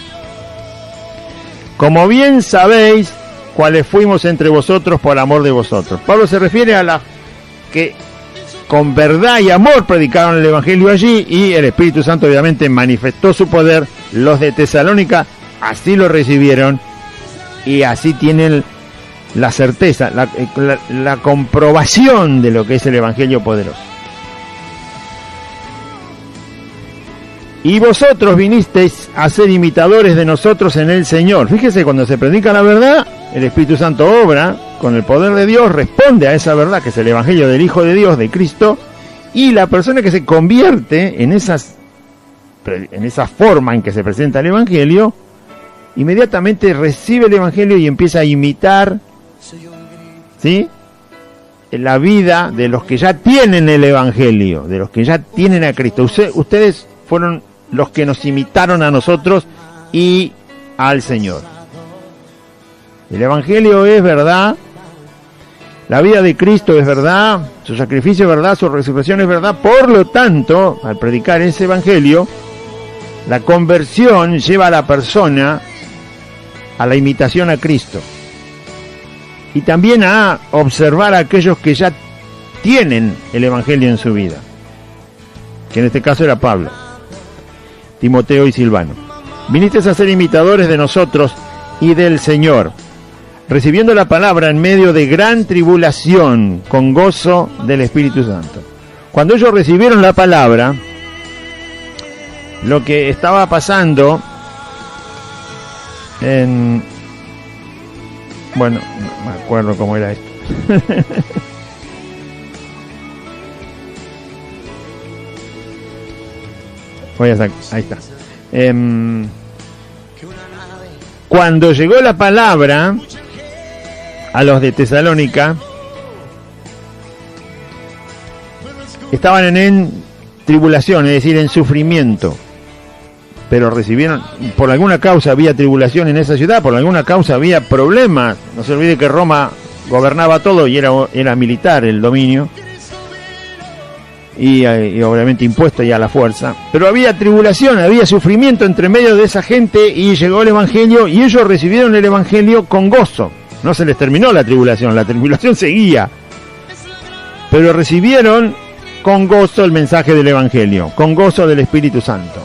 Como bien sabéis, cuáles fuimos entre vosotros por amor de vosotros. Pablo se refiere a la que con verdad y amor predicaron el Evangelio allí, y el Espíritu Santo obviamente manifestó su poder. Los de Tesalónica así lo recibieron, y así tienen la certeza, la comprobación de lo que es el Evangelio poderoso. Y vosotros vinisteis a ser imitadores de nosotros en el Señor. Fíjese, cuando se predica la verdad, el Espíritu Santo obra con el poder de Dios, responde a esa verdad que es el Evangelio del Hijo de Dios, de Cristo, y la persona que se convierte en esa forma en que se presenta el Evangelio, inmediatamente recibe el Evangelio y empieza a imitar, ¿sí?, la vida de los que ya tienen el Evangelio, de los que ya tienen a Cristo. Ustedes fueron los que nos imitaron a nosotros y al Señor. El Evangelio es verdad, la vida de Cristo es verdad, su sacrificio es verdad, su resurrección es verdad. Por lo tanto, al predicar ese Evangelio, la conversión lleva a la persona a la imitación a Cristo, y también a observar a aquellos que ya tienen el Evangelio en su vida, que en este caso era Pablo, Timoteo y Silvano. Vinisteis a ser imitadores de nosotros y del Señor, recibiendo la palabra en medio de gran tribulación, con gozo del Espíritu Santo. Cuando ellos recibieron la palabra, lo que estaba pasando bueno, no me acuerdo cómo era esto. Ahí está. Cuando llegó la palabra a los de Tesalónica, estaban en tribulación, es decir, en sufrimiento. Pero recibieron, por alguna causa había tribulación en esa ciudad, por alguna causa había problemas. No se olvide que Roma gobernaba todo y era militar el dominio. Y obviamente impuesto ya a la fuerza. Pero había tribulación, había sufrimiento entre medio de esa gente y llegó el Evangelio y ellos recibieron el Evangelio con gozo. No se les terminó la tribulación seguía. Pero recibieron con gozo el mensaje del Evangelio, con gozo del Espíritu Santo.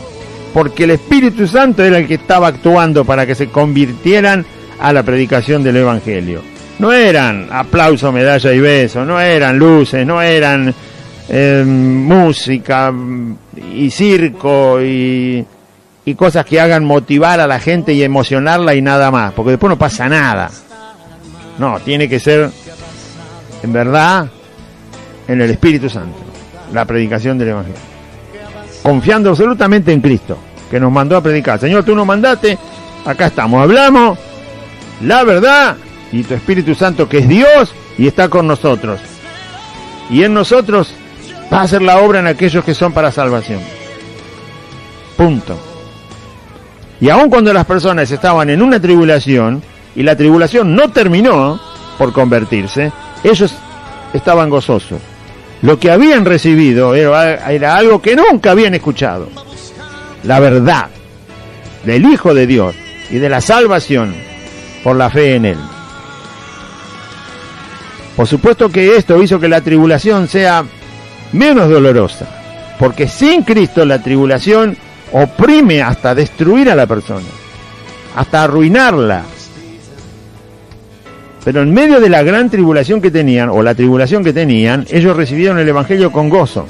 Porque el Espíritu Santo era el que estaba actuando para que se convirtieran a la predicación del Evangelio. No eran aplauso, medalla y beso, no eran luces, no eran música y circo y cosas que hagan motivar a la gente y emocionarla y nada más, porque después no pasa nada. No, tiene que ser en verdad en el Espíritu Santo, la predicación del Evangelio, confiando absolutamente en Cristo, que nos mandó a predicar. Señor, tú nos mandaste, acá estamos, hablamos la verdad, y tu Espíritu Santo, que es Dios y está con nosotros, y en nosotros va a hacer la obra en aquellos que son para salvación. Punto. Y aun cuando las personas estaban en una tribulación y la tribulación no terminó por convertirse, ellos estaban gozosos. Lo que habían recibido era algo que nunca habían escuchado: la verdad del Hijo de Dios y de la salvación por la fe en Él. Por supuesto que esto hizo que la tribulación sea menos dolorosa, porque sin Cristo la tribulación oprime hasta destruir a la persona, hasta arruinarla. Pero en medio de la gran tribulación que tenían, o la tribulación que tenían, ellos recibieron el Evangelio con gozo.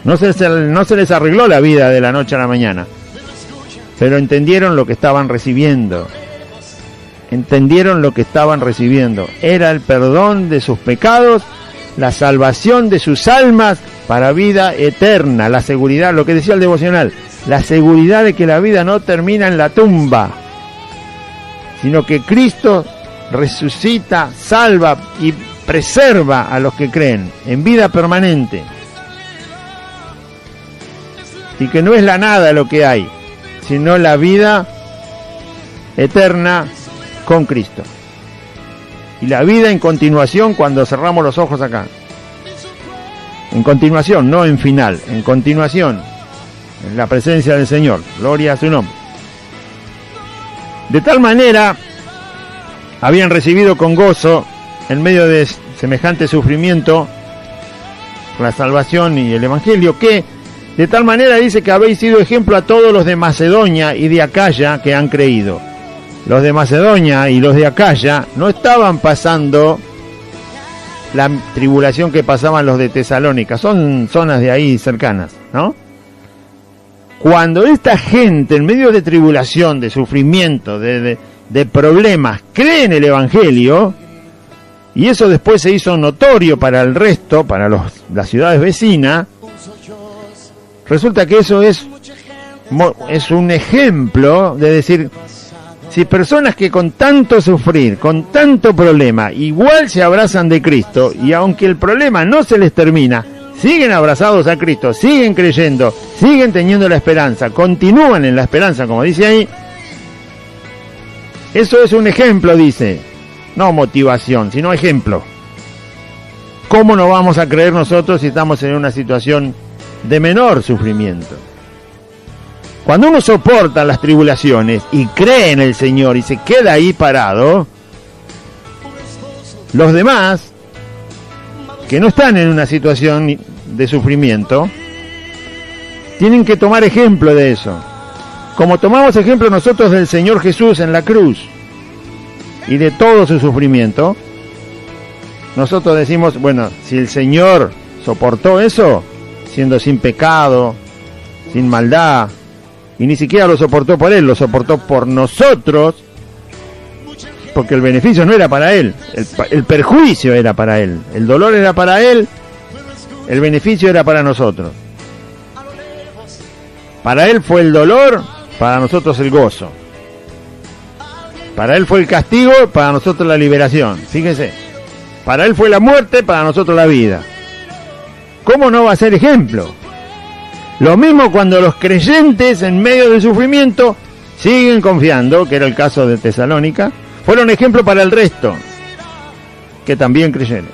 No se les arregló la vida de la noche a la mañana, pero entendieron lo que estaban recibiendo. Entendieron lo que estaban recibiendo. Era el perdón de sus pecados, la salvación de sus almas para vida eterna, la seguridad, lo que decía el devocional, la seguridad de que la vida no termina en la tumba, sino que Cristo resucita, salva y preserva a los que creen en vida permanente, y que no es la nada lo que hay, sino la vida eterna con Cristo, y la vida en continuación cuando cerramos los ojos acá, en continuación, no en final, en continuación, en la presencia del Señor. Gloria a su nombre. De tal manera habían recibido con gozo, en medio de semejante sufrimiento, la salvación y el Evangelio, que de tal manera dice que habéis sido ejemplo a todos los de Macedonia y de Acaya que han creído. Los de Macedonia y los de Acaya no estaban pasando la tribulación que pasaban los de Tesalónica, son zonas de ahí cercanas, ¿no? Cuando esta gente, en medio de tribulación, de sufrimiento, de problemas, cree en el Evangelio, y eso después se hizo notorio para el resto, para las ciudades vecinas, resulta que eso es un ejemplo de decir, si personas que con tanto sufrir, con tanto problema, igual se abrazan de Cristo, y aunque el problema no se les termina, siguen abrazados a Cristo, siguen creyendo, siguen teniendo la esperanza, continúan en la esperanza, como dice ahí, eso es un ejemplo, dice, no motivación, sino ejemplo. ¿Cómo no vamos a creer nosotros si estamos en una situación de menor sufrimiento? Cuando uno soporta las tribulaciones y cree en el Señor y se queda ahí parado, los demás, que no están en una situación de sufrimiento, tienen que tomar ejemplo de eso. Como tomamos ejemplo nosotros del Señor Jesús en la cruz y de todo su sufrimiento, nosotros decimos, bueno, si el Señor soportó eso, siendo sin pecado, sin maldad, y ni siquiera lo soportó por Él, lo soportó por nosotros, porque el beneficio no era para Él, el perjuicio era para Él, el dolor era para Él, el beneficio era para nosotros. Para él fue el dolor, para nosotros el gozo. Para él fue el castigo, para nosotros la liberación. Fíjense, para él fue la muerte, para nosotros la vida. ¿Cómo no va a ser ejemplo? Lo mismo cuando los creyentes en medio del sufrimiento siguen confiando, que era el caso de Tesalónica, fueron ejemplo para el resto, que también creyeron.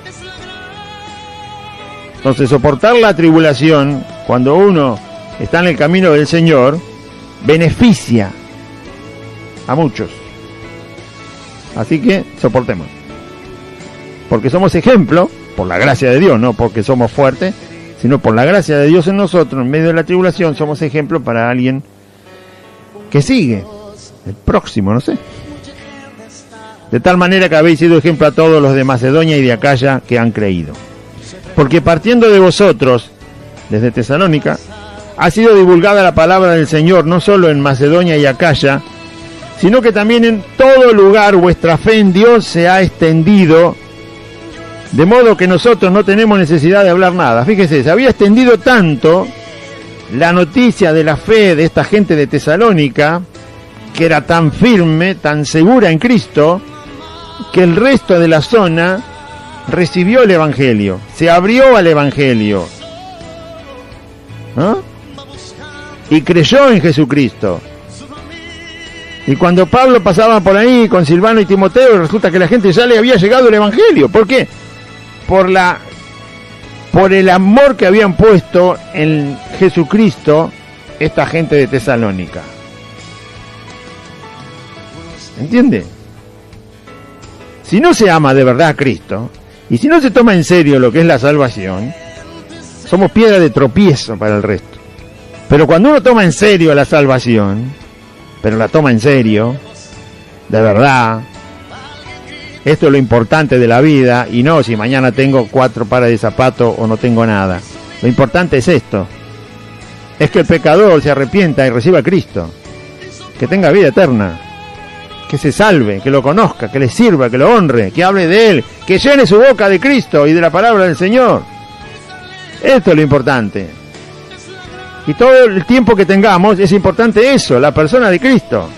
Entonces, soportar la tribulación cuando uno está en el camino del Señor beneficia a muchos. Así que soportemos, porque somos ejemplo, por la gracia de Dios, no porque somos fuertes, sino por la gracia de Dios en nosotros, en medio de la tribulación, somos ejemplo para alguien que sigue, el próximo, no sé. De tal manera que habéis sido ejemplo a todos los de Macedonia y de Acaya que han creído. Porque partiendo de vosotros, desde Tesalónica, ha sido divulgada la palabra del Señor, no solo en Macedonia y Acaya, sino que también en todo lugar vuestra fe en Dios se ha extendido, de modo que nosotros no tenemos necesidad de hablar nada. Fíjese, se había extendido tanto la noticia de la fe de esta gente de Tesalónica, que era tan firme, tan segura en Cristo, que el resto de la zona recibió el Evangelio, se abrió al Evangelio, ¿no? Y creyó en Jesucristo. Y cuando Pablo pasaba por ahí con Silvano y Timoteo, resulta que la gente ya le había llegado el Evangelio. ¿Por qué? Por el amor que habían puesto en Jesucristo esta gente de Tesalónica. ¿Entiende? Si no se ama de verdad a Cristo, y si no se toma en serio lo que es la salvación, somos piedra de tropiezo para el resto. Pero cuando uno toma en serio la salvación, pero la toma en serio, de verdad, esto es lo importante de la vida, y no si mañana tengo 4 pares de zapatos o no tengo nada. Lo importante es esto, es que el pecador se arrepienta y reciba a Cristo, que tenga vida eterna, que se salve, que lo conozca, que le sirva, que lo honre, que hable de Él, que llene su boca de Cristo y de la palabra del Señor. Esto es lo importante. Y todo el tiempo que tengamos es importante eso, la persona de Cristo.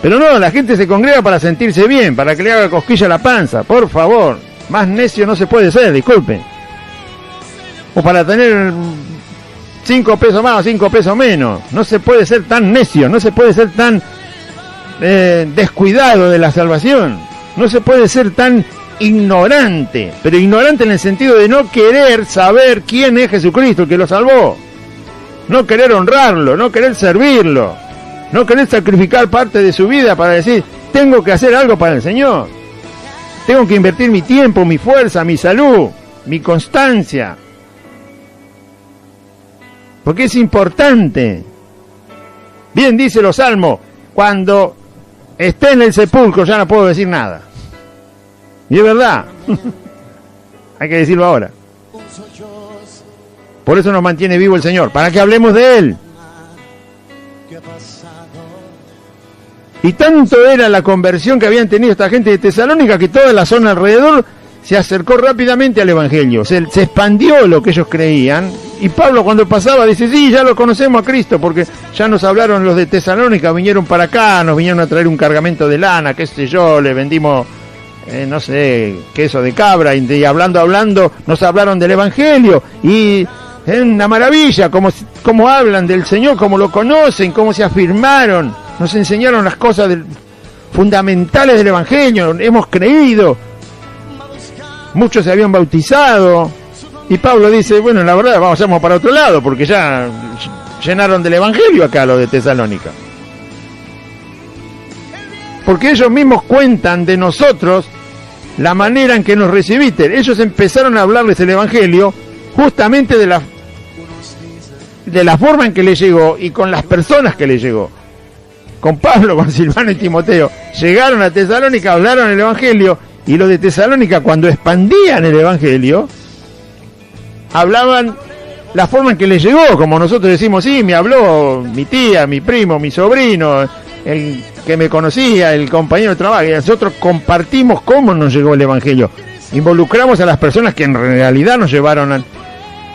Pero no, la gente se congrega para sentirse bien, para que le haga cosquilla a la panza, por favor. Más necio no se puede ser, disculpe. O para tener 5 pesos más o 5 pesos menos. No se puede ser tan necio, no se puede ser tan descuidado de la salvación. No se puede ser tan ignorante, pero ignorante en el sentido de no querer saber quién es Jesucristo, el que lo salvó. No querer honrarlo, no querer servirlo, no querer sacrificar parte de su vida para decir, tengo que hacer algo para el Señor. Tengo que invertir mi tiempo, mi fuerza, mi salud, mi constancia. Porque es importante. Bien dice los Salmos, cuando esté en el sepulcro ya no puedo decir nada. Y es verdad. Hay que decirlo ahora. Por eso nos mantiene vivo el Señor, para que hablemos de Él. Y tanto era la conversión que habían tenido esta gente de Tesalónica que toda la zona alrededor se acercó rápidamente al Evangelio. Se expandió lo que ellos creían. Y Pablo cuando pasaba dice, sí, ya lo conocemos a Cristo, porque ya nos hablaron los de Tesalónica, vinieron para acá, nos vinieron a traer un cargamento de lana, qué sé yo, le vendimos, no sé, queso de cabra, y hablando, nos hablaron del Evangelio. Y es una maravilla, cómo hablan del Señor, cómo lo conocen, cómo se afirmaron. Nos enseñaron las cosas fundamentales del Evangelio, hemos creído. Muchos se habían bautizado. Y Pablo dice, bueno, la verdad, vamos para otro lado, porque ya llenaron del Evangelio acá los de Tesalónica. Porque ellos mismos cuentan de nosotros la manera en que nos recibiste. Ellos empezaron a hablarles el Evangelio justamente de la forma en que les llegó y con las personas que les llegó. Con Pablo, con Silvano y Timoteo, llegaron a Tesalónica, hablaron el Evangelio, y los de Tesalónica, cuando expandían el Evangelio, hablaban la forma en que les llegó, como nosotros decimos, sí, me habló mi tía, mi primo, mi sobrino, el que me conocía, el compañero de trabajo, y nosotros compartimos cómo nos llegó el Evangelio. Involucramos a las personas que en realidad nos llevaron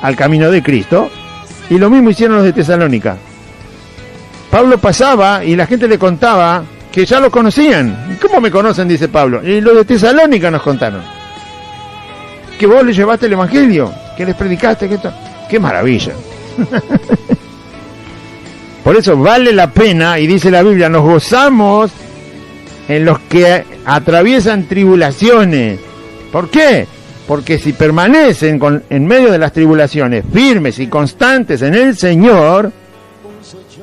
al camino de Cristo, Y lo mismo hicieron los de Tesalónica. Pablo pasaba y la gente le contaba que ya lo conocían. ¿Cómo me conocen?, dice Pablo. Y los de Tesalónica nos contaron que vos les llevaste el evangelio, que les predicaste, que esto. ¡Qué maravilla! Por eso vale la pena, y dice la Biblia, nos gozamos en los que atraviesan tribulaciones. ¿Por qué? Porque si permanecen en medio de las tribulaciones, firmes y constantes en el Señor,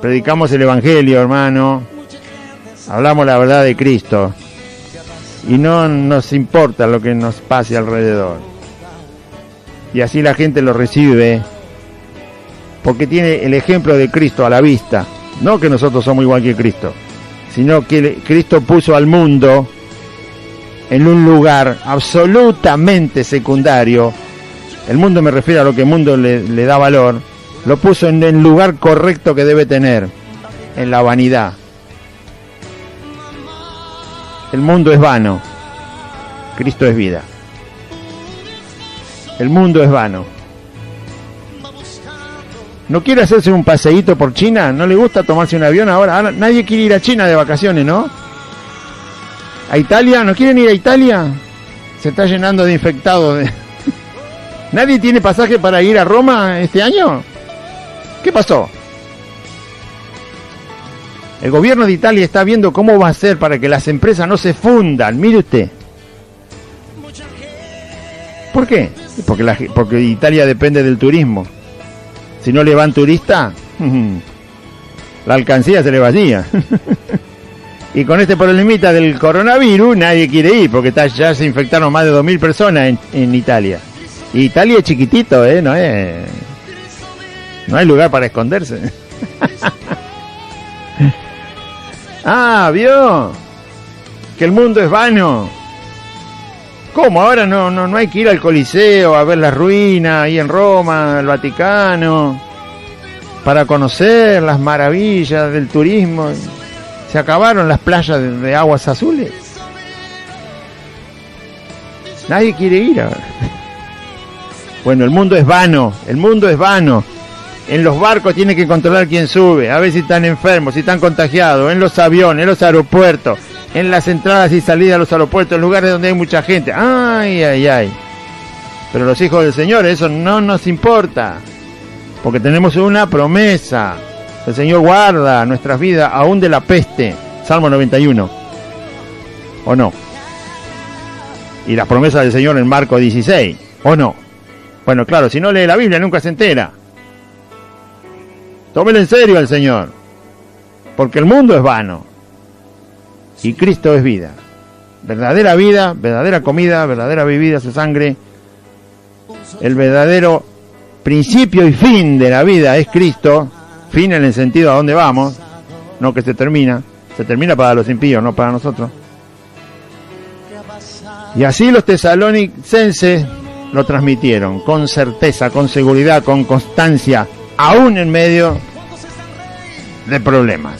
predicamos el evangelio, hermano, hablamos la verdad de Cristo, y no nos importa lo que nos pase alrededor. Y así la gente lo recibe, porque tiene el ejemplo de Cristo a la vista. No que nosotros somos igual que Cristo, sino que Cristo puso al mundo en un lugar absolutamente secundario. El mundo, me refiero a lo que el mundo le da valor, lo puso en el lugar correcto que debe tener, en la vanidad. El mundo es vano, Cristo es vida. El mundo es vano. ¿No quiere hacerse un paseíto por China? ¿No le gusta tomarse un avión ahora? Ahora nadie quiere ir a China de vacaciones, ¿no? ¿A Italia? ¿No quieren ir a Italia? Se está llenando de infectados. ¿Nadie tiene pasaje para ir a Roma este año? ¿Qué pasó? El gobierno de Italia está viendo cómo va a hacer para que las empresas no se fundan. Mire usted. ¿Por qué? Porque Italia depende del turismo. Si no le van turistas, la alcancía se le vacía. Y con este problemita del coronavirus, nadie quiere ir, porque ya se infectaron más de 2.000 personas en Italia. Y Italia es chiquitito, no hay lugar para esconderse. Ah, ¿vio? Que el mundo es vano. ¿Cómo? Ahora no hay que ir al Coliseo a ver las ruinas ahí en Roma, el Vaticano, para conocer las maravillas del turismo. Se acabaron las playas de aguas azules. Nadie quiere ir ahora. Bueno, el mundo es vano, el mundo es vano. En los barcos tiene que controlar quién sube, a ver si están enfermos, si están contagiados, en los aviones, en los aeropuertos, en las entradas y salidas a los aeropuertos, en lugares donde hay mucha gente. ¡Ay, ay, ay! Pero los hijos del Señor, eso no nos importa, porque tenemos una promesa. El Señor guarda nuestras vidas aún de la peste. Salmo 91. ¿O no? Y las promesas del Señor en Marcos 16. ¿O no? Bueno, claro, si no lee la Biblia nunca se entera. Tómelo en serio al Señor, porque el mundo es vano y Cristo es vida. Verdadera vida, verdadera comida, verdadera bebida, su sangre. El verdadero principio y fin de la vida es Cristo. Fin en el sentido a dónde vamos, no que se termina para los impíos, no para nosotros. Y así los tesalonicenses lo transmitieron con certeza, con seguridad, con constancia, aún en medio de problemas.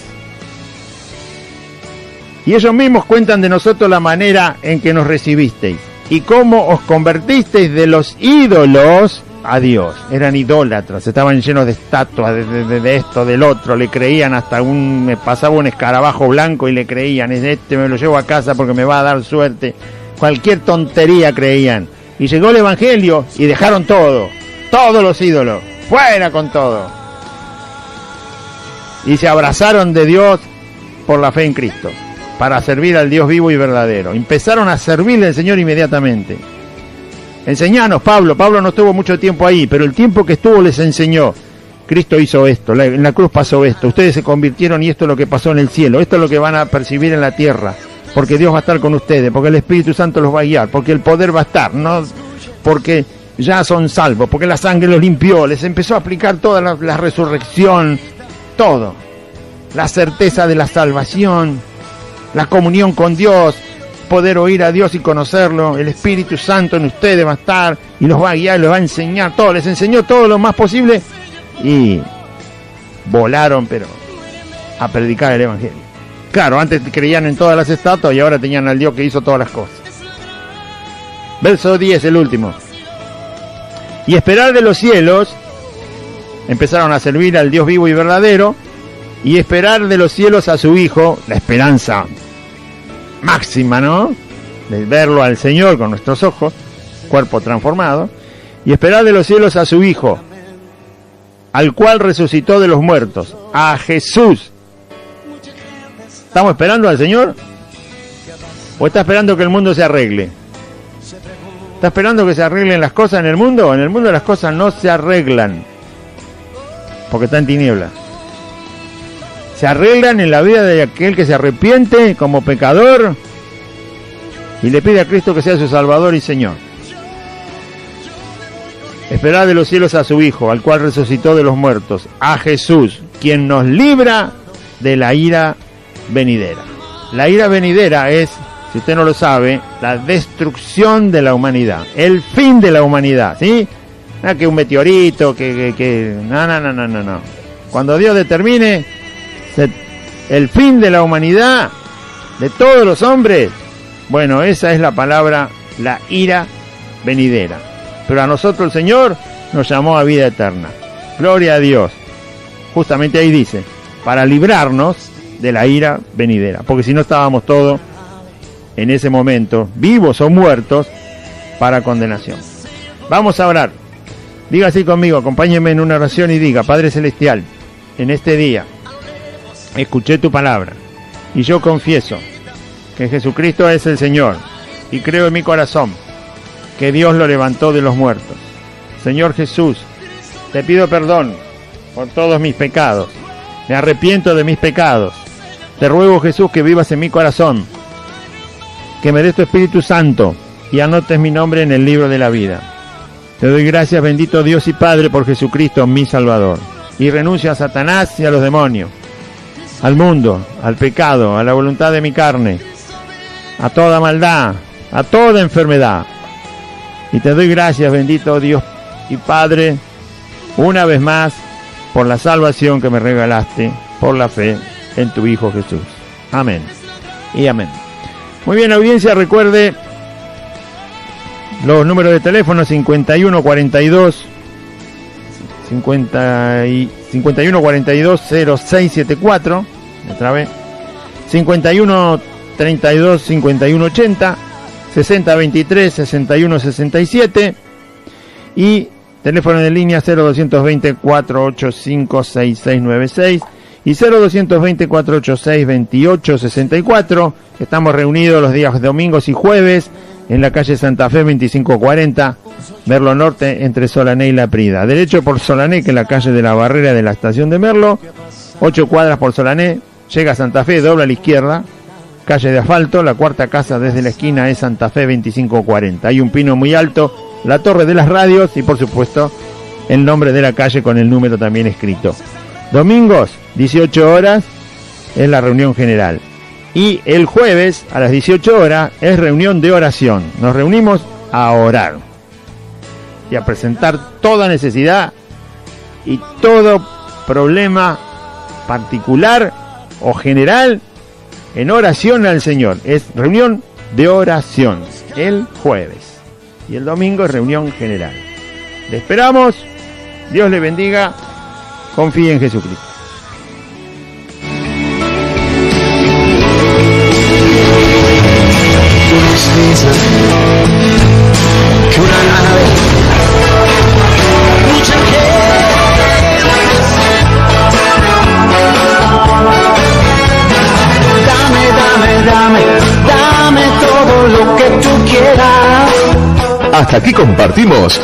Y ellos mismos cuentan de nosotros la manera en que nos recibisteis y cómo os convertisteis de los ídolos a Dios. Eran idólatras, estaban llenos de estatuas, de esto, del otro, le creían hasta me pasaba un escarabajo blanco y le creían, este me lo llevo a casa porque me va a dar suerte. Cualquier tontería creían. Y llegó el evangelio y dejaron todo, todos los ídolos, fuera con todo. Y se abrazaron de Dios por la fe en Cristo, para servir al Dios vivo y verdadero. Empezaron a servirle al Señor inmediatamente. Enseñanos, Pablo no estuvo mucho tiempo ahí, pero el tiempo que estuvo les enseñó. Cristo hizo esto, en la cruz pasó esto, ustedes se convirtieron y esto es lo que pasó en el cielo, esto es lo que van a percibir en la tierra, porque Dios va a estar con ustedes, porque el Espíritu Santo los va a guiar, porque el poder va a estar, no porque ya son salvos, porque la sangre los limpió, les empezó a aplicar toda la resurrección, todo, la certeza de la salvación, la comunión con Dios, poder oír a Dios y conocerlo, el Espíritu Santo en ustedes va a estar y los va a guiar, les va a enseñar todo, les enseñó todo lo más posible y volaron, pero a predicar el evangelio. Claro, antes creían en todas las estatuas y ahora tenían al Dios que hizo todas las cosas. Verso 10, el último. Y esperar de los cielos empezaron a servir al Dios vivo y verdadero y esperar de los cielos a su Hijo, la esperanza máxima, ¿no? De verlo al Señor con nuestros ojos, cuerpo transformado, y esperar de los cielos a su Hijo, al cual resucitó de los muertos, a Jesús. ¿Estamos esperando al Señor? ¿O está esperando que el mundo se arregle? ¿Está esperando que se arreglen las cosas en el mundo? En el mundo las cosas no se arreglan, porque está en tinieblas. Se arreglan en la vida de aquel que se arrepiente como pecador y le pide a Cristo que sea su Salvador y Señor. Esperad de los cielos a su Hijo, al cual resucitó de los muertos, a Jesús, quien nos libra de la ira venidera. La ira venidera es, si usted no lo sabe, la destrucción de la humanidad, el fin de la humanidad, ¿sí? No que un meteorito, no. Cuando Dios determine el fin de la humanidad, de todos los hombres, bueno, esa es la palabra, la ira venidera. Pero a nosotros el Señor nos llamó a vida eterna. Gloria a Dios. Justamente ahí dice, para librarnos de la ira venidera. Porque si no estábamos todos en ese momento, vivos o muertos, para condenación. Vamos a orar. Diga así conmigo, acompáñeme en una oración y diga: Padre Celestial, en este día escuché tu palabra y yo confieso que Jesucristo es el Señor y creo en mi corazón que Dios lo levantó de los muertos. Señor Jesús, te pido perdón por todos mis pecados. Me arrepiento de mis pecados. Te ruego, Jesús, que vivas en mi corazón, que me des tu Espíritu Santo y anotes mi nombre en el libro de la vida. Te doy gracias, bendito Dios y Padre, por Jesucristo, mi Salvador. Y renuncio a Satanás y a los demonios, al mundo, al pecado, a la voluntad de mi carne, a toda maldad, a toda enfermedad. Y te doy gracias, bendito Dios y Padre, una vez más, por la salvación que me regalaste, por la fe en tu Hijo Jesús. Amén y amén. Muy bien, audiencia, recuerde los números de teléfono: 5142 0674, otra vez, 5132 5180, 6023 6167 y teléfono de línea 0220 485 6696 y 0220 486 2864. Estamos reunidos los días domingos y jueves en la calle Santa Fe 2540, Merlo Norte, entre Solané y La Prida. Derecho por Solané, que es la calle de la barrera de la estación de Merlo, 8 cuadras por Solané, llega a Santa Fe, dobla a la izquierda, calle de asfalto, la cuarta casa desde la esquina es Santa Fe 2540. Hay un pino muy alto, la torre de las radios y por supuesto el nombre de la calle con el número también escrito. Domingos, 18 horas, es la reunión general. Y el jueves, a las 18 horas, es reunión de oración. Nos reunimos a orar y a presentar toda necesidad y todo problema particular o general en oración al Señor. Es reunión de oración el jueves. Y el domingo es reunión general. Le esperamos. Dios le bendiga. Confíe en Jesucristo. Que una nave lucha dame todo lo que tú quieras. Hasta aquí compartimos